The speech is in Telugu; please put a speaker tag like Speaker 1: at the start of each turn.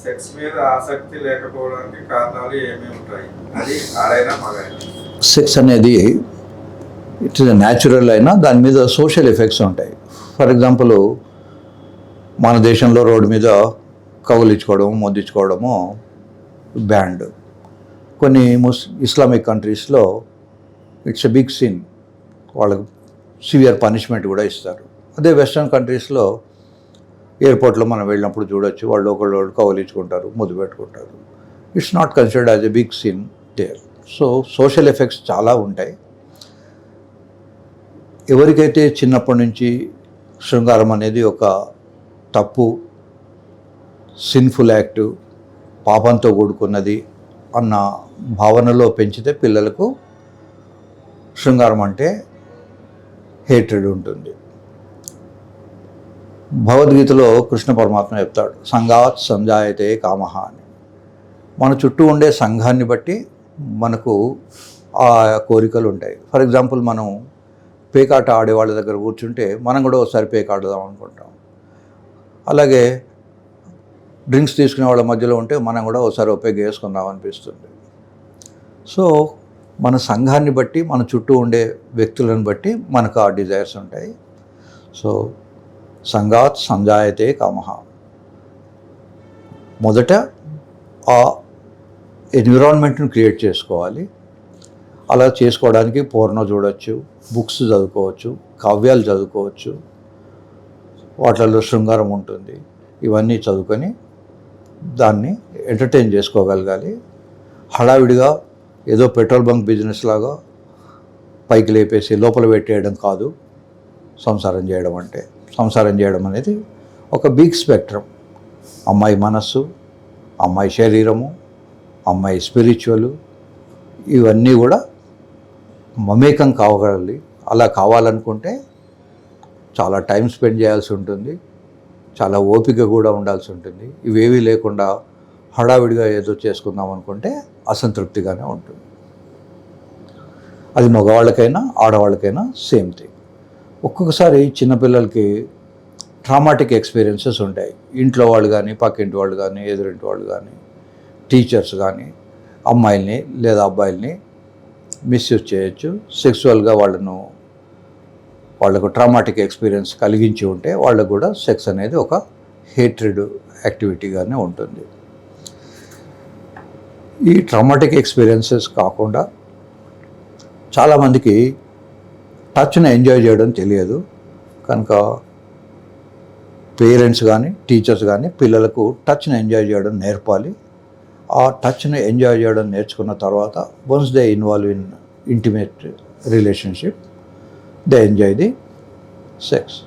Speaker 1: సెక్స్ మీద ఆసక్తి లేకపోవడానికి కారణాలు ఏమి ఉంటాయి? అది ఆడైనా మగైనా.
Speaker 2: సెక్స్ అనేది ఇట్ ఇస్ న్యాచురల్ అయినా దాని మీద సోషల్ ఎఫెక్ట్స్ ఉంటాయి. ఫర్ ఎగ్జాంపుల్, మన దేశంలో రోడ్డు మీద కౌలించుకోవడము, మొద్దించుకోవడము బ్యాండ్. కొన్ని ఇస్లామిక్ కంట్రీస్లో ఇట్స్ ఎ బిగ్ సిన్, వాళ్ళకు సివియర్ పనిష్మెంట్ కూడా ఇస్తారు. అదే వెస్ట్రన్ కంట్రీస్లో ఎయిర్పోర్ట్లో మనం వెళ్ళినప్పుడు చూడొచ్చు, వాళ్ళు ఒకళ్ళు కౌలించుకుంటారు, ముద్దు పెట్టుకుంటారు. It's not considered as a big sin there. So social effects చాలా ఉంటాయి. ఎవరికైతే చిన్నప్పటి నుంచి శృంగారం అనేది ఒక తప్పు, సిన్ఫుల్ యాక్ట్, పాపంతో కూడుకున్నది అన్న భావనలో పెంచితే పిల్లలకు శృంగారం అంటే హేట్రెడ్ ఉంటుంది. భగవద్గీతలో కృష్ణ పరమాత్మ చెప్తాడు, సంఘాత్ సంజాయతే కామః అని. మన చుట్టూ ఉండే సంఘాన్ని బట్టి మనకు ఆ కోరికలు ఉంటాయి. ఫర్ ఎగ్జాంపుల్, మనం పేకాట ఆడే వాళ్ళ దగ్గర కూర్చుంటే మనం కూడా ఒకసారి పేకాడదాం అనుకుంటాం. అలాగే డ్రింక్స్ తీసుకునే వాళ్ళ మధ్యలో ఉంటే మనం కూడా ఒకసారి ఒప్పేక వేసుకుందాం అనిపిస్తుంది. సో మన సంఘాన్ని బట్టి, మన చుట్టూ ఉండే వ్యక్తులను బట్టి మనకు ఆ డిజైర్స్ ఉంటాయి. సో సంఘాత్ సంజాయతే కామః. మొదట ఆ ఎన్విరాన్మెంట్ని క్రియేట్ చేసుకోవాలి. అలా చేసుకోవడానికి పోర్నో చూడవచ్చు, బుక్స్ చదువుకోవచ్చు, కావ్యాలు చదువుకోవచ్చు, వాటిల్లో శృంగారం ఉంటుంది. ఇవన్నీ చదువుకొని దాన్ని ఎంటర్టైన్ చేసుకోగలగాలి. హడావిడిగా ఏదో పెట్రోల్ బంక్ బిజినెస్ లాగా పైకి లేపేసి లోపల పెట్టేయడం కాదు సంసారం చేయడం అంటే. సంసారం చేయడం అనేది ఒక బిగ్ స్పెక్ట్రమ్. అమ్మాయి మనస్సు, అమ్మాయి శరీరము, అమ్మాయి స్పిరిచువల్, ఇవన్నీ కూడా మమేకం కావాలి. అలా కావాలనుకుంటే చాలా టైం స్పెండ్ చేయాల్సి ఉంటుంది, చాలా ఓపిక కూడా ఉండాల్సి ఉంటుంది. ఇవేవీ లేకుండా హడావిడిగా ఏదో చేసుకుందాం అనుకుంటే అసంతృప్తిగానే ఉంటుంది. అది మగవాళ్ళకైనా ఆడవాళ్ళకైనా సేమ్ థింగ్. ఒక్కొక్కసారి చిన్నపిల్లలకి ట్రామాటిక్ ఎక్స్పీరియన్సెస్ ఉంటాయి. ఇంట్లో వాళ్ళు కానీ, పక్కింటి వాళ్ళు కానీ, ఎదురింటి వాళ్ళు కానీ, టీచర్స్ కానీ అమ్మాయిల్ని లేదా అబ్బాయిల్ని మిస్యూజ్ చేయొచ్చు. సెక్సువల్గా వాళ్ళకు ట్రామాటిక్ ఎక్స్పీరియన్స్ కలిగించి ఉంటే వాళ్ళకు కూడా సెక్స్ అనేది ఒక హేట్రెడ్ యాక్టివిటీగానే ఉంటుంది. ఈ ట్రామాటిక్ ఎక్స్పీరియన్సెస్ కాకుండా చాలామందికి టచ్ని ఎంజాయ్ చేయడం తెలియదు. కనుక పేరెంట్స్ కానీ, టీచర్స్ కానీ పిల్లలకు టచ్ని ఎంజాయ్ చేయడం నేర్పాలి. ఆ టచ్ని ఎంజాయ్ చేయడం నేర్చుకున్న తర్వాత once they involve in intimate relationship, they enjoy the sex.